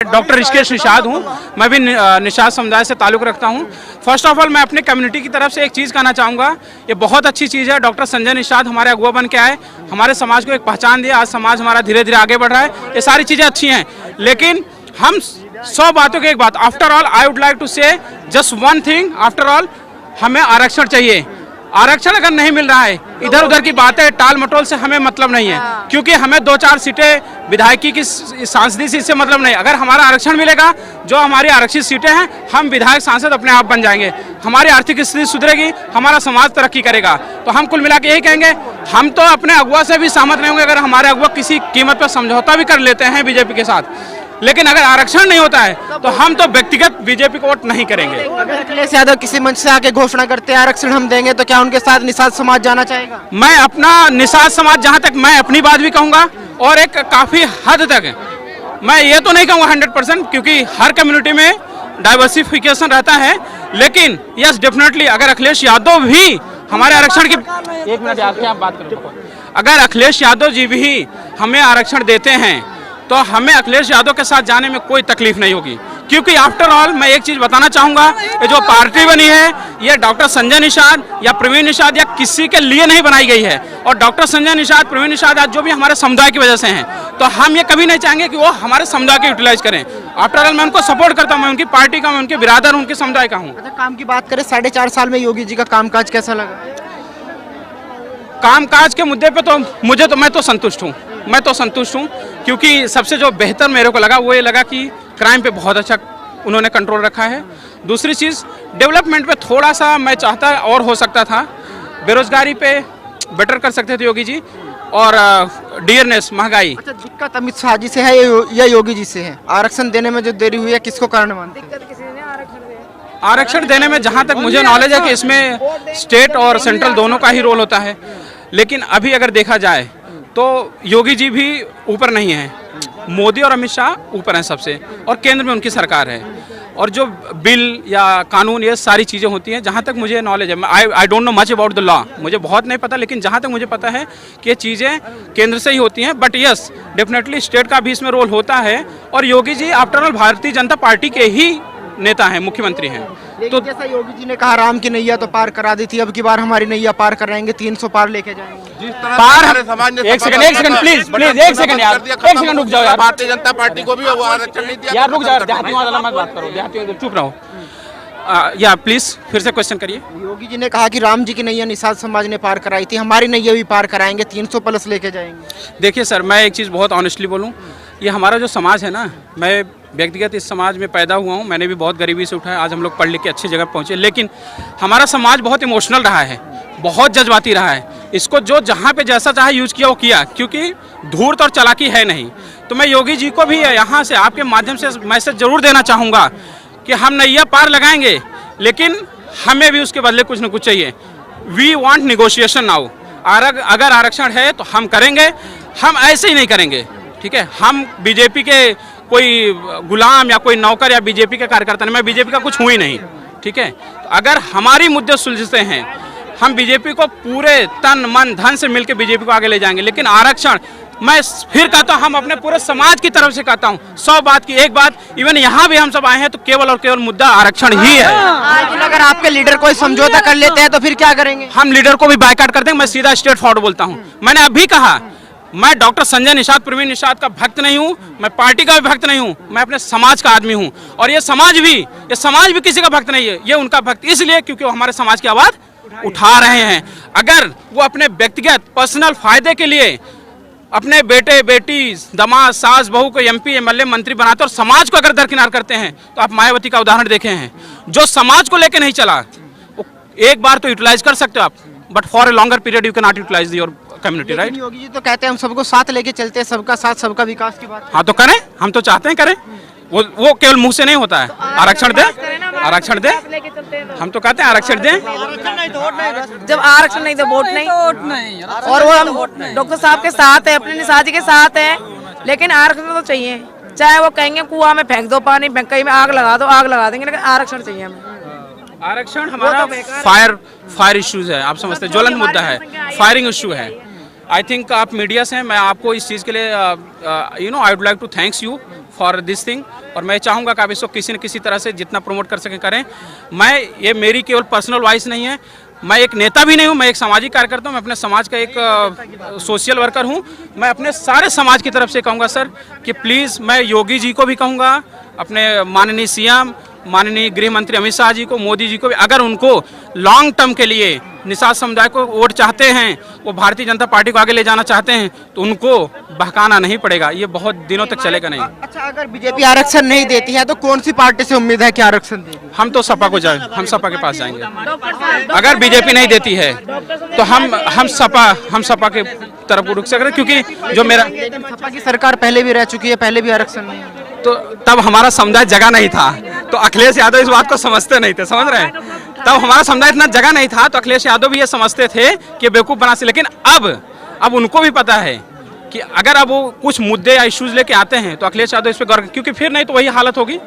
Doctor Rishikesh Nishad हूँ। मैं भी निषाद समुदाय से ताल्लुक़ रखता हूँ। फर्स्ट ऑफ ऑल मैं अपने कम्युनिटी की तरफ से एक चीज़ कहना चाहूँगा, ये बहुत अच्छी चीज़ है। डॉक्टर संजय निषाद हमारे अगुवा बन के आए, हमारे समाज को एक पहचान दिया। आज समाज हमारा धीरे धीरे आगे बढ़ रहा है। ये सारी चीज़ें अच्छी हैं, लेकिन हम 100 बातों की एक बात, after all I would like to say just one thing, after all हमें आरक्षण चाहिए। आरक्षण अगर नहीं मिल रहा है, इधर उधर की बातें टाल मटोल से हमें मतलब नहीं है, क्योंकि हमें 2-4 सीटें विधायकी की सांसदीय सीट से मतलब नहीं। अगर हमारा आरक्षण मिलेगा, जो हमारी आरक्षित सीटें हैं, हम विधायक सांसद अपने आप बन जाएंगे, हमारी आर्थिक स्थिति सुधरेगी, हमारा समाज तरक्की करेगा। तो हम कुल मिला के यही कहेंगे, हम तो अपने अगुआ से भी सहमत नहीं होंगे अगर हमारे अगुआ किसी कीमत पर समझौता भी कर लेते हैं बीजेपी के साथ, लेकिन अगर आरक्षण नहीं होता है तो हम तो व्यक्तिगत बीजेपी को वोट नहीं करेंगे। अगर अखिलेश यादव किसी मंच से आके घोषणा करते हैं आरक्षण हम देंगे, तो क्या उनके साथ निषाद समाज जाना चाहेगा? मैं अपना निषाद समाज, जहां तक मैं अपनी बात भी कहूंगा, और एक काफी हद तक मैं ये तो नहीं कहूंगा 100%, क्योंकि हर कम्युनिटी में डाइवर्सिफिकेशन रहता है, लेकिन यस डेफिनेटली अगर अखिलेश यादव भी हमारे आरक्षण की, एक मिनट आप बात करो, अगर अखिलेश यादव जी भी हमें आरक्षण देते हैं तो हमें अखिलेश यादव के साथ जाने में कोई तकलीफ नहीं होगी, क्योंकि आफ्टर ऑल मैं एक चीज बताना चाहूंगा, ये जो पार्टी बनी है ये डॉक्टर संजय निषाद या प्रवीण निषाद या किसी के लिए नहीं बनाई गई है। और डॉक्टर संजय निषाद, प्रवीण निषाद आज जो भी हमारे समुदाय की वजह से हैं, तो हम ये कभी नहीं चाहेंगे कि वो हमारे समुदाय को यूटिलाइज करें। आफ्टर ऑल मैं उनको सपोर्ट करता हूँ, मैं उनकी पार्टी का, मैं उनके बिरादर, उनके समुदाय का हूँ। अच्छा, काम की बात करें, 4.5 साल में योगी जी का कामकाज कैसा लगा? कामकाज के मुद्दे पे तो मैं तो संतुष्ट हूँ, क्योंकि सबसे जो बेहतर मेरे को लगा वो ये लगा कि क्राइम पे बहुत अच्छा उन्होंने कंट्रोल रखा है। दूसरी चीज़, डेवलपमेंट पे थोड़ा सा मैं चाहता और हो सकता था, बेरोजगारी पे बेटर कर सकते थे योगी जी, और डियरनेस, महंगाई। अच्छा, दिक्कत अमित शाह जी से है या योगी जी से है? आरक्षण देने में जो देरी हुई है, किसको कारण मानते हैं? आरक्षण देने में जहाँ तक मुझे नॉलेज है कि इसमें स्टेट और सेंट्रल दोनों का ही रोल होता है, लेकिन अभी अगर देखा जाए तो योगी जी भी ऊपर नहीं है, मोदी और अमित शाह ऊपर हैं सबसे, और केंद्र में उनकी सरकार है। और जो बिल या कानून, ये सारी चीज़ें होती हैं, जहाँ तक मुझे नॉलेज है, I don't know much about the law, मुझे बहुत नहीं पता, लेकिन जहाँ तक मुझे पता है कि ये चीज़ें केंद्र से ही होती हैं। बट यस डेफिनेटली स्टेट का भी इसमें रोल होता है, और Yogi ji after all Bharatiya Janata party के ही नेता हैं, मुख्यमंत्री हैं। तो जैसा योगी जी ने कहा राम की नैया तो पार करा दी थी, अब की बार हमारी नैया पार कराएंगे, 300 पार लेके जाएंगे। पार, एक सेकंड प्लीज एक सेकंड यार, एक सेकंड रुक जाओ यार। भारतीय जनता पार्टी को भी वो आरक्षण नहीं दिया यार, रुक जाओ, देहातियों वाला मत बात करो, देहातियों चुप रहो। या प्लीज फिर से क्वेश्चन करिए। योगी जी ने कहा कि राम जी की नैया निषाद समाज ने पार कराई थी, हमारी नैया भी पार कराएंगे, 300 प्लस लेके जाएंगे। देखिए सर, मैं एक चीज़ बहुत ऑनेस्टली बोलूँ, ये हमारा जो समाज है ना, मैं व्यक्तिगत इस समाज में पैदा हुआ हूँ, मैंने भी बहुत गरीबी से उठाया, आज हम लोग पढ़ लिख के अच्छी जगह पहुँचे, लेकिन हमारा समाज बहुत इमोशनल रहा है, बहुत जज्बाती रहा है। इसको जो जहाँ पे जैसा चाहे यूज किया वो किया, क्योंकि धूर्त और चालाकी है नहीं। तो मैं योगी जी को भी यहाँ से आपके माध्यम से मैसेज जरूर देना चाहूँगा कि हम नैया पार लगाएंगे, लेकिन हमें भी उसके बदले कुछ न कुछ चाहिए। We want negotiation now. अगर आरक्षण है तो हम करेंगे, हम ऐसे ही नहीं करेंगे, ठीक है? हम बीजेपी के कोई गुलाम या कोई नौकर या बीजेपी के कार्यकर्ता नहीं, मैं बीजेपी का कुछ हूँ ही नहीं, ठीक है? अगर हमारी मुद्दे सुलझते हैं, हम बीजेपी को पूरे तन मन धन से मिलकर बीजेपी को आगे ले जाएंगे। लेकिन आरक्षण, मैं फिर कहता हूँ, हम अपने पूरे समाज की तरफ से कहता हूँ, 100 बात की एक बात, इवन यहाँ भी हम सब आए हैं तो केवल और केवल मुद्दा आरक्षण ही है। लेकिन अगर आपके लीडर कोई समझौता कर लेते हैं तो फिर क्या करेंगे? हम लीडर को भी बायकॉट कर देंगे। मैं सीधा स्ट्रेट फॉरवर्ड बोलता हूँ, मैंने अभी कहा, मैं डॉक्टर संजय निषाद, प्रवीण निषाद का भक्त नहीं हूँ, मैं पार्टी का भी भक्त नहीं हूँ, मैं अपने समाज का आदमी हूँ। और ये समाज भी किसी का भक्त नहीं है, ये उनका भक्त इसलिए क्योंकि वो हमारे समाज की आवाज़ उठा रहे हैं। अगर वो अपने व्यक्तिगत पर्सनल फायदे के लिए अपने बेटे बेटी, दामाद, सास, बहू को एमपी, एमएलए, मंत्री बनाते और समाज को अगर दरकिनार करते हैं, तो आप मायावती का उदाहरण देखे हैं, जो समाज को लेकर नहीं चला, वो एक बार तो यूटिलाइज कर सकते हो आप, but for a longer period you can not utilise your community, right? Yogi ji तो कहते हैं हम सबको साथ लेके चलते हैं, सबका साथ सबका विकास की बात। हाँ तो करें, हम तो चाहते हैं करें, वो केवल मुंह से नहीं होता है। आरक्षण दे, आरक्षण दे, हम तो कहते हैं आरक्षण दे। जब आरक्षण नहीं तो वोट नहीं, और वो हम डॉक्टर साहब के साथ है, अपने निषाद जी के साथ है, लेकिन आरक्षण तो चाहिए। चाहे वो कहेंगे कुआं में फेंक दो पानी, कहीं में आग लगा दो, आग लगा देंगे, लेकिन आरक्षण चाहिए हमें। आरक्षण हमारा फायर इश्यूज है, आप समझते हैं, ज्वलंत मुद्दा है, फायरिंग इशू है। आई थिंक आप मीडिया से हैं, मैं आपको इस चीज़ के लिए I would like to thanks you for this thing, और मैं चाहूँगा कि आप इसको किसी न किसी तरह से जितना प्रमोट कर सकें करें। ये मेरी केवल पर्सनल वॉइस नहीं है, मैं एक नेता भी नहीं हूँ, मैं एक सामाजिक कार्यकर्ता हूँ, मैं अपने समाज का एक सोशल वर्कर हूँ। मैं अपने सारे समाज की तरफ से कहूँगा सर कि प्लीज़, मैं योगी जी को भी कहूँगा, अपने माननीय सीएम, माननीय गृह मंत्री अमित शाह जी को, मोदी जी को भी, अगर उनको लॉन्ग टर्म के लिए निषाद समुदाय को वोट चाहते हैं, वो भारतीय जनता पार्टी को आगे ले जाना चाहते हैं, तो उनको बहकाना नहीं पड़ेगा, ये बहुत दिनों तक चलेगा नहीं। अच्छा, अगर बीजेपी आरक्षण नहीं देती है तो कौन सी पार्टी से उम्मीद है कि आरक्षण देगी? हम तो सपा को हम सपा के पास जाएंगे। अगर बीजेपी नहीं देती है तो हम सपा के तरफ रुक सकते हैं, क्योंकि जो मेरा सपा की सरकार पहले भी रह चुकी है, पहले भी आरक्षण नहीं है। तो तब हमारा समुदाय जगह नहीं था, तो अखिलेश यादव इस बात को समझते नहीं थे, समझ रहे हैं? तब हमारा समुदाय इतना जगह नहीं था, तो अखिलेश यादव भी ये समझते थे कि बेवकूफ़ बना से। लेकिन अब उनको भी पता है कि अगर अब वो कुछ मुद्दे या इश्यूज लेके आते हैं तो अखिलेश यादव इस पर गौर, क्योंकि फिर नहीं तो वही हालत होगी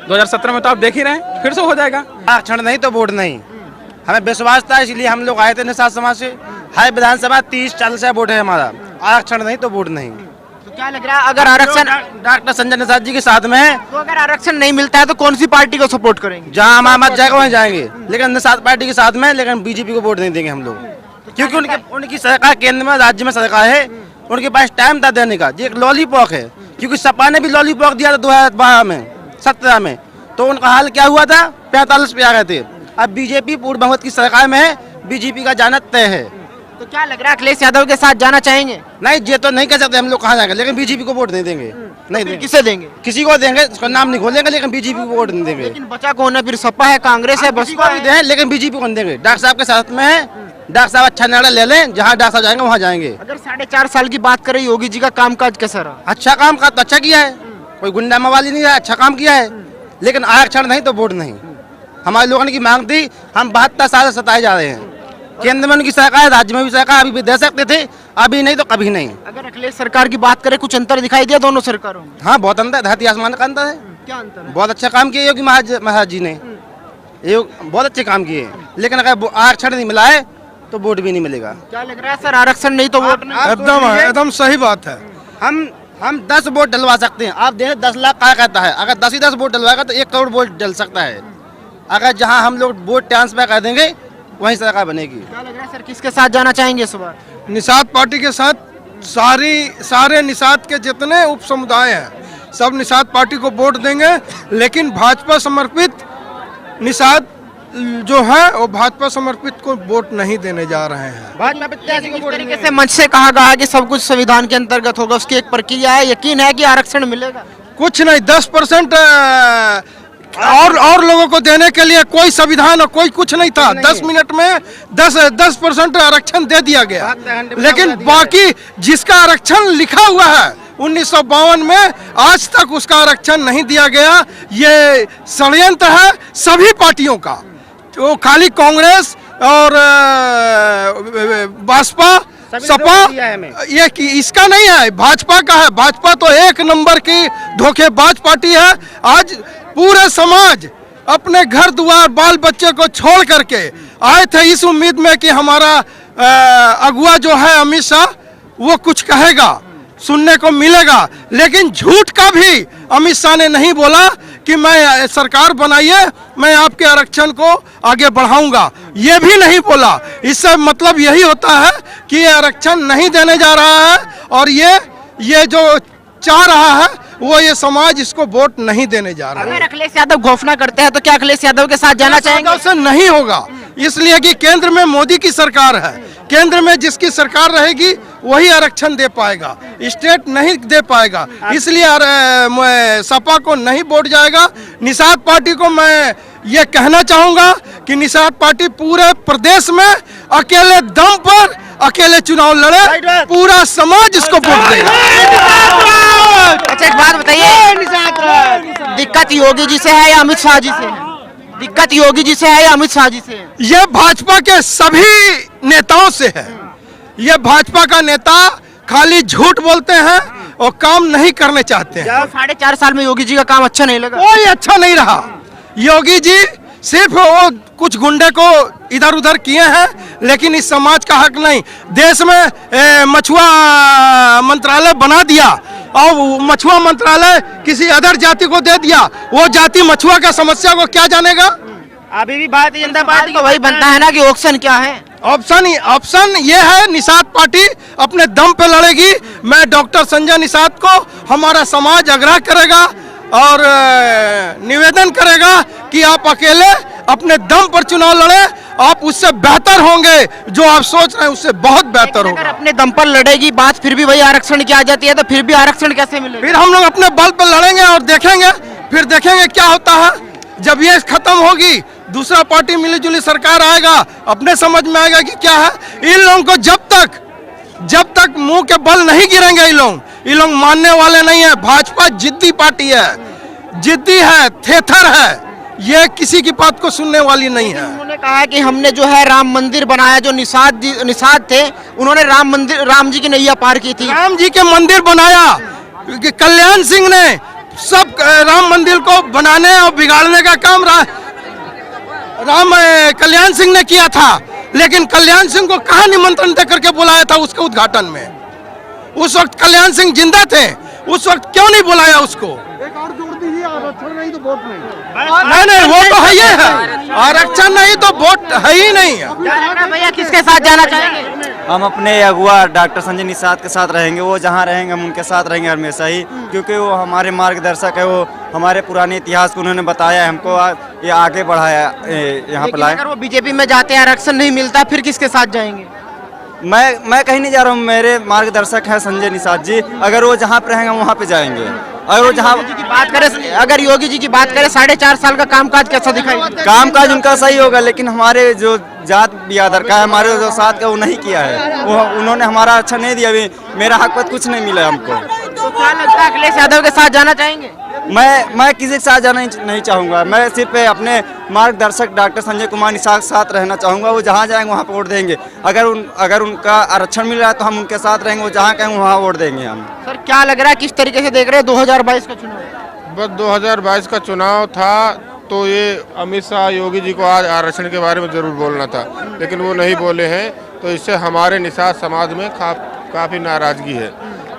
2017 में, तो आप देख ही रहे हैं, फिर से हो जाएगा। आरक्षण नहीं तो वोट नहीं, हमें विश्वास था, इसलिए हम लोग आए थे निषाद समाज से। हाई विधानसभा 30-40 से वोट है हमारा, आरक्षण नहीं तो वोट नहीं। तो क्या लग रहा है, अगर आरक्षण डॉक्टर संजय निषाद जी के साथ में है, तो अगर आरक्षण नहीं मिलता है तो कौन सी पार्टी को सपोर्ट करेंगे? जहाँ हमारा मत जाएगा वहीं जाएंगे, लेकिन निषाद पार्टी के साथ में, लेकिन बीजेपी को वोट नहीं देंगे हम लोग, क्योंकि उनकी सरकार केंद्र में, राज्य में सरकार है, उनके पास टाइम था देने का। ये एक लॉलीपॉप है, क्योंकि सपा ने भी लॉलीपॉप दिया था 2012 में, 17 में, तो उनका हाल क्या हुआ था, 45 पे आ गए थे। अब बीजेपी पूर्ण बहुमत की सरकार में है, बीजेपी का जाना तय है। तो क्या लग रहा है, अखिलेश यादव के साथ जाना चाहेंगे? नहीं, ये तो नहीं कह सकते हम लोग कहाँ जाएंगे, लेकिन बीजेपी को वोट नहीं देंगे। नहीं देंगे, किसे देंगे? किसी को देंगे, उसका नाम नहीं खोलेंगे, लेकिन बीजेपी को वोट नहीं देंगे। लेकिन बचा कौन है फिर? सपा है, कांग्रेस है, बसपा भी दें, लेकिन बीजेपी को नहीं देंगे। डॉक्टर साहब के साथ में है, डॉक्टर साहब अच्छा निर्णय ले लें, जहाँ डॉक्टर साहब जाएंगे वहाँ जाएंगे। अगर 4.5 साल की बात करें, योगी जी का कामकाज कैसा रहा? अच्छा काम का तो अच्छा किया है, कोई गुंडा मवाली नहीं है, अच्छा काम किया है, लेकिन आरक्षण नहीं तो वोट नहीं। हमारे लोगों ने की मांग थी, हम 72 साल से सताए जा रहे हैं, केंद्र में उनकी सरकार, राज्य में भी सरकार, अभी भी दे सकते थे, अभी नहीं तो कभी नहीं। अगर अखिलेश सरकार की बात करें, कुछ अंतर दिखाई दिया दोनों सरकारों में? हाँ, बहुत अंतर, धरती आसमान का अंतर है। क्या अंतर है? बहुत अच्छा काम किया योगी महाराज जी ने, ये बहुत अच्छे काम किए, लेकिन अगर आरक्षण नहीं मिला है तो वोट भी नहीं मिलेगा। क्या लग रहा है सर, आरक्षण नहीं तो वोट नहीं? एकदम सही बात है। हम 10 वोट डलवा सकते हैं, आप देखें 10 लाख क्या कहता है, अगर 10 वोट डलवाएगा तो 1 करोड़ वोट डल सकता है। अगर जहां हम लोग वोट ट्रांसफर कर देंगे वहीं सरकार बनेगी। क्या लग रहा है सर, किसके साथ जाना चाहेंगे इस बार? निषाद पार्टी के साथ सारे निषाद के जितने उप समुदाय हैं सब निषाद पार्टी को वोट देंगे, लेकिन भाजपा समर्पित निषाद जो है वो भाजपा समर्पित को वोट नहीं देने जा रहे हैं। भाजपा प्रत्याशी को इस वोट तरीके से मंच से कहा गया है कि सब कुछ संविधान के अंतर्गत होगा, उसकी एक प्रक्रिया है, यकीन है कि आरक्षण मिलेगा? कुछ नहीं, 10% और लोगों को देने के लिए कोई संविधान और कोई कुछ नहीं था। 10 मिनट में 10% आरक्षण दे दिया गया, लेकिन बाकी जिसका आरक्षण लिखा हुआ है 1952 में, आज तक उसका आरक्षण नहीं दिया गया। ये षड्यंत्र है सभी पार्टियों का, तो खाली कांग्रेस और बसपा, सपा, ये इसका नहीं है, भाजपा का है। भाजपा तो एक नंबर की धोखेबाज पार्टी है। आज पूरे समाज अपने घर द्वार बाल बच्चे को छोड़ करके आए थे इस उम्मीद में कि हमारा अगुआ जो है अमित शाह वो कुछ कहेगा, सुनने को मिलेगा, लेकिन झूठ का भी अमित शाह ने नहीं बोला कि मैं सरकार बनाइए, मैं आपके आरक्षण को आगे बढ़ाऊंगा, ये भी नहीं बोला। इससे मतलब यही होता है कि ये आरक्षण नहीं देने जा रहा है, और ये जो चाह रहा है वो ये समाज इसको वोट नहीं देने जा रहा है। अगर अखिलेश यादव घोषणा करते हैं तो क्या अखिलेश यादव के साथ जाना चाहेंगे? से नहीं होगा, इसलिए कि केंद्र में मोदी की सरकार है, केंद्र में जिसकी सरकार रहेगी वही आरक्षण दे पाएगा, स्टेट नहीं दे पाएगा, इसलिए सपा को नहीं वोट जाएगा। निषाद पार्टी को मैं ये कहना चाहूंगा कि निषाद पार्टी पूरे प्रदेश में अकेले दम पर अकेले चुनाव लड़े, पूरा समाज इसको वोट देगा। अच्छा, एक बात बताइए, दिक्कत योगी जी से है या अमित शाह जी से है? दिक्कत योगी जी से है या अमित शाह जी से है? ये भाजपा के सभी नेताओं से है। ये भाजपा का नेता खाली झूठ बोलते हैं और काम नहीं करने चाहते हैं। 4.5 साल में योगी जी का काम अच्छा नहीं लगा? कोई अच्छा नहीं रहा। योगी जी सिर्फ वो कुछ गुंडे को इधर उधर किए हैं, लेकिन इस समाज का हक नहीं। देश में मछुआ मंत्रालय बना दिया, और मछुआ मंत्रालय किसी अदर जाति को दे दिया, वो जाति मछुआ का समस्या को क्या जानेगा? अभी भी भारतीय जनता पार्टी को वही बनता है ना कि ऑप्शन क्या है। ऑप्शन ये है, निषाद पार्टी अपने दम पे लड़ेगी। मैं डॉक्टर संजय निषाद को हमारा समाज आग्रह करेगा और निवेदन करेगा कि आप अकेले अपने दम पर चुनाव लड़े, आप उससे बेहतर होंगे, जो आप सोच रहे हैं उससे बहुत बेहतर अगर होगा। अपने दम पर लड़ेगी बात फिर भी वही आरक्षण की आ जाती है, तो फिर भी आरक्षण कैसे मिलेगा? फिर हम लोग अपने बल पर लड़ेंगे और देखेंगे, फिर देखेंगे क्या होता है। जब ये खत्म होगी, दूसरा पार्टी मिली-जुली सरकार आएगा, अपने समझ में आएगा कि क्या है। इन लोगों को जब तक मुंह के बल नहीं गिरेंगे, ये लोग मानने वाले नहीं है। भाजपा जिद्दी पार्टी है, जिद्दी है, थेथर है, ये किसी की बात को सुनने वाली नहीं है। उन्होंने कहा कि हमने जो है राम मंदिर बनाया, जो निषाद थे उन्होंने राम जी की नैया पार की थी। राम जी के मंदिर बनाया, कल्याण सिंह ने सब राम मंदिर को बनाने और बिगाड़ने का काम कल्याण सिंह ने किया था, लेकिन कल्याण सिंह को कहाँ निमंत्रण देकर के बुलाया था उसके उद्घाटन में? उस वक्त कल्याण सिंह जिंदा थे, उस वक्त क्यों नहीं बुलाया उसको? एक और जोड़ दीजिए, आरक्षण नहीं तो वोट नहीं। नहीं, वो तो है ही है, आरक्षण नहीं तो वोट है ही नहीं। भैया किसके साथ जाना चाहेंगे? हम अपने अगुआ डॉक्टर संजय निषाद के साथ रहेंगे, वो जहाँ रहेंगे हम उनके साथ रहेंगे हमेशा ही, क्योंकि वो हमारे मार्गदर्शक है। वो हमारे पुराने इतिहास को उन्होंने बताया, हमको ये आगे बढ़ाया, यहाँ पर लाए। अगर वो बीजेपी में जाते हैं, आरक्षण नहीं मिलता, फिर किसके साथ जाएंगे? मैं कहीं नहीं जा रहा हूँ, मेरे मार्गदर्शक है संजय निषाद जी। अगर वो जहाँ पे रहेंगे वहाँ पे जाएंगे। अगर वो जहाँ योगी जी की बात करें, अगर योगी जी की बात करें, 4.5 साल का कामकाज कैसा दिखाई? कामकाज उनका सही होगा, लेकिन हमारे जो जात बिरादर का है, हमारे जो साथ का, वो नहीं किया है। वो उन्होंने हमारा अच्छा नहीं दिया, अभी मेरा हक पर कुछ नहीं मिला हमको। तो क्या लगता है अखिलेश यादव के साथ जाना चाहेंगे? मैं किसी के साथ जाना नहीं चाहूँगा। मैं सिर्फ अपने मार्गदर्शक डॉक्टर संजय कुमार निषाद के साथ रहना चाहूँगा। वो जहाँ जाएंगे वहाँ पर वोट देंगे। अगर उनका आरक्षण मिल रहा है तो हम उनके साथ रहेंगे, वो जहाँ कहेंगे वहाँ वोट देंगे हम। सर क्या लग रहा है, किस तरीके से देख रहे हैं 2022 का चुनाव? बस 2022 का चुनाव था तो ये अमित शाह योगी जी को आज आरक्षण के बारे में जरूर बोलना था, लेकिन वो नहीं बोले हैं, तो इससे हमारे निषाद समाज में काफ़ी नाराज़गी है।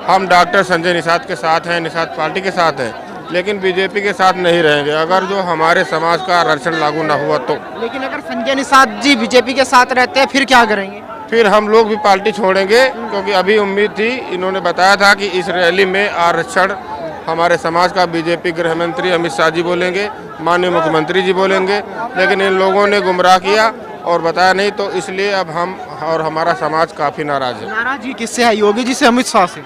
हम डॉक्टर संजय निषाद के साथ हैं, निषाद पार्टी के साथ हैं, लेकिन बीजेपी के साथ नहीं रहेंगे अगर जो हमारे समाज का आरक्षण लागू ना हुआ तो। लेकिन अगर संजय निषाद जी बीजेपी के साथ रहते हैं फिर क्या करेंगे? फिर हम लोग भी पार्टी छोड़ेंगे, क्योंकि अभी उम्मीद थी, इन्होंने बताया था कि इस रैली में आरक्षण हमारे समाज का बीजेपी गृह मंत्री अमित शाह जी बोलेंगे, माननीय मुख्यमंत्री जी बोलेंगे, लेकिन इन लोगों ने गुमराह किया और बताया नहीं, तो इसलिए अब हम और हमारा समाज काफ़ी नाराज है। नाराजगी किससे है? योगी जी से, अमित शाह से?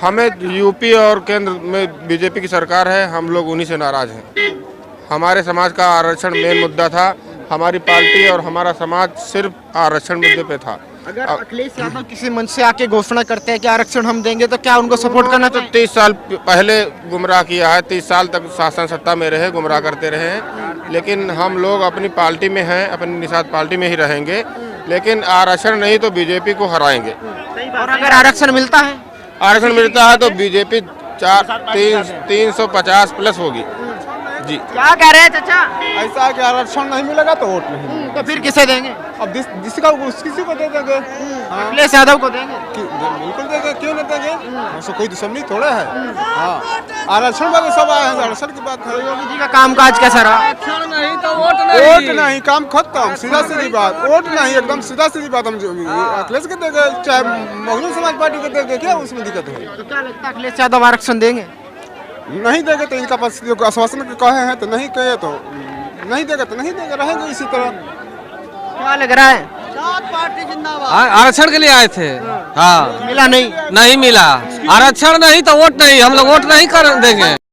हमें यूपी और केंद्र में बीजेपी की सरकार है, हम लोग उन्हीं से नाराज हैं। हमारे समाज का आरक्षण मेन मुद्दा था, हमारी पार्टी और हमारा समाज सिर्फ आरक्षण मुद्दे पे था। अगर अखिलेश यादव किसी मंच से आके घोषणा करते हैं कि आरक्षण हम देंगे, तो क्या उनको सपोर्ट करना तो चाहिए? 30 साल पहले गुमराह किया है, 30 साल तक शासन सत्ता में रहे, गुमराह करते रहे हैं, लेकिन हम लोग अपनी पार्टी में हैं, अपनी निषाद पार्टी में ही रहेंगे, लेकिन आरक्षण नहीं तो बीजेपी को हराएंगे। और अगर आरक्षण मिलता है, आरक्षण मिलता है तो बीजेपी 350 प्लस होगी जी। क्या कह रहे हैं चाचा? ऐसा है कि आरक्षण नहीं मिलेगा तो वोट नहीं। तो फिर किसे देंगे? अब किसी को दे देंगे। हाँ, अखिलेश यादव को देंगे। बिल्कुल देंगे, क्यों नहीं देंगे? ऐसा कोई दुश्मनी थोड़ा है। हाँ, आरक्षण वाले सब आए हैं, आरक्षण की बात है। योगी जी का कामकाज कैसा रहा? वोट नहीं, काम खत्म, सीधा सीधी बात। वोट नहीं, एकदम सीधा सीधी बात। हम अखिलेश के देंगे, चाहे बहुजन समाज पार्टी को देंगे, क्या उसमें दिक्कत है? तो क्या लगता है अखिलेश यादव आरक्षण देंगे? नहीं देंगे तो इनका पास जो आश्वासन कहे हैं तो नहीं कहे तो नहीं देगा, तो नहीं देगा, रहेंगे इसी तरह। क्या लग रहा है? आरक्षण के लिए आए थे। हाँ, मिला नहीं? नहीं मिला आरक्षण, नहीं तो वोट नहीं, हम लोग वोट नहीं कर देंगे।